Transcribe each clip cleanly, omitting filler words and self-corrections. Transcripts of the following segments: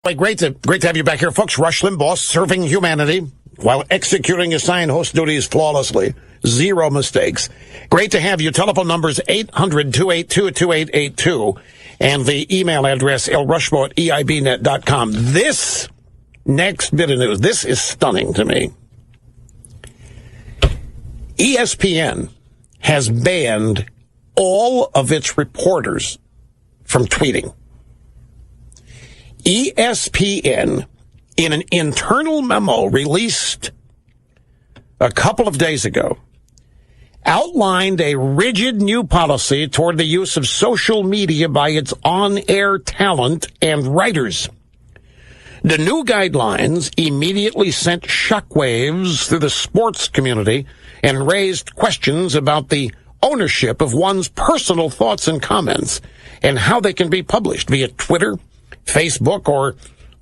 Great to have you back here, folks. Rush Limbaugh serving humanity while executing assigned host duties flawlessly. Zero mistakes. Great to have you. Telephone numbers 800-282-2882 and the email address lrushmore@eibnet.com. This next bit of news, this is stunning to me. ESPN has banned all of its reporters from tweeting. ESPN, in an internal memo released a couple of days ago, outlined a rigid new policy toward the use of social media by its on-air talent and writers. The new guidelines immediately sent shockwaves through the sports community and raised questions about the ownership of one's personal thoughts and comments and how they can be published via Twitter, Facebook, or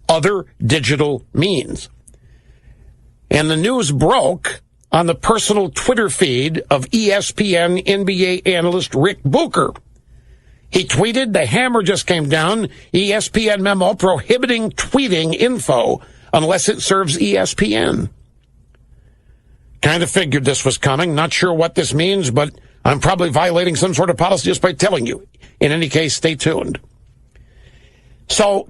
other digital means. And the news broke on the personal Twitter feed of ESPN NBA analyst Rick Booker. He tweeted, "The hammer just came down. ESPN memo prohibiting tweeting info unless it serves ESPN." Kind of figured this was coming. Not sure what this means, but I'm probably violating some sort of policy just by telling you. In any case, stay tuned. So,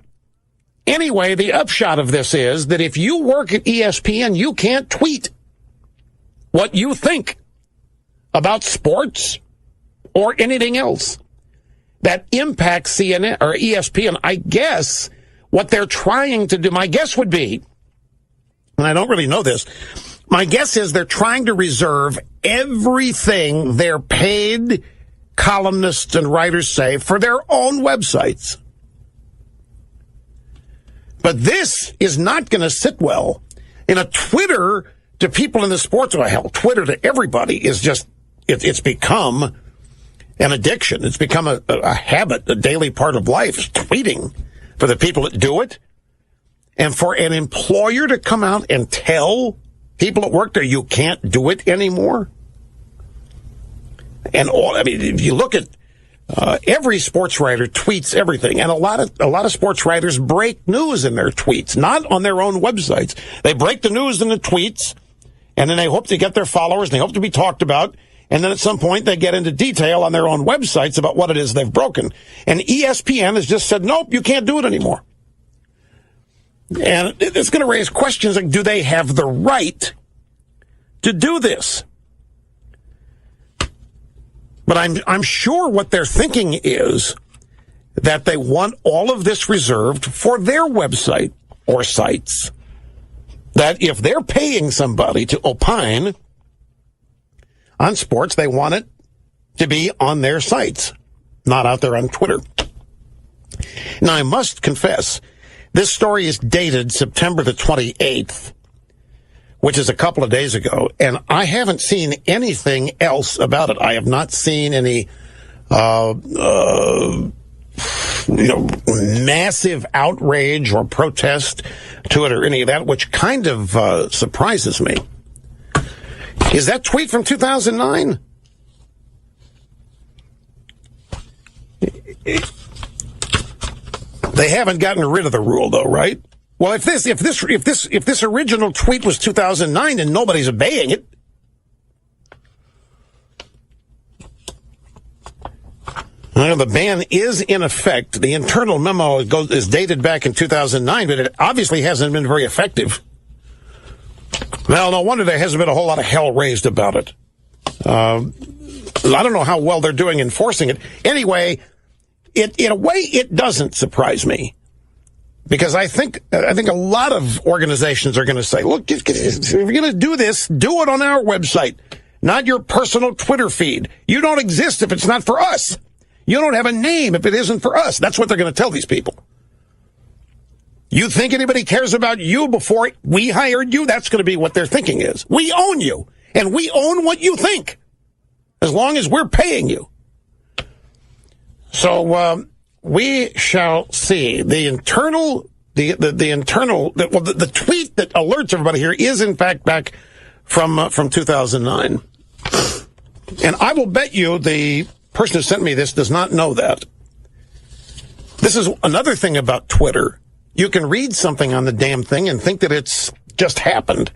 anyway, the upshot of this is that if you work at ESPN, you can't tweet what you think about sports or anything else that impacts CNN or ESPN. I guess what they're trying to do, my guess would be, and I don't really know this, my guess is they're trying to reserve everything their paid columnists and writers say for their own websites. But this is not going to sit well. In a Twitter to people in the sports, well, hell, Twitter to everybody is just, it's become an addiction. It's become a habit, a daily part of life, is tweeting for the people that do it. And for an employer to come out and tell people at work there you can't do it anymore. And all, I mean, if you look at every sports writer tweets everything, and a lot of sports writers break news in their tweets, not on their own websites. They break the news in the tweets, and then they hope to get their followers, and they hope to be talked about, and then at some point they get into detail on their own websites about what it is they've broken. And ESPN has just said, nope, you can't do it anymore. And it's going to raise questions like, do they have the right to do this? But I'm sure what they're thinking is that they want all of this reserved for their website or sites. That if they're paying somebody to opine on sports, they want it to be on their sites, not out there on Twitter. Now, I must confess, this story is dated September the 28th. Which is a couple of days ago, and I haven't seen anything else about it. I have not seen any, massive outrage or protest to it or any of that, which kind of surprises me. Is that tweet from 2009? They haven't gotten rid of the rule, though, right? Well, if this original tweet was 2009 and nobody's obeying it, well, the ban is in effect. The internal memo is dated back in 2009, but it obviously hasn't been very effective. Well, no wonder there hasn't been a whole lot of hell raised about it. I don't know how well they're doing enforcing it. Anyway, in a way, it doesn't surprise me. Because I think a lot of organizations are going to say, look, if you're going to do this, do it on our website, not your personal Twitter feed. You don't exist if it's not for us. You don't have a name if it isn't for us. That's what they're going to tell these people. You think anybody cares about you before we hired you? That's going to be what their thinking is. We own you, and we own what you think, as long as we're paying you. So, we shall see. The tweet that alerts everybody here is in fact back from 2009. And I will bet you the person who sent me this does not know that. This is another thing about Twitter. You can read something on the damn thing and think that it's just happened.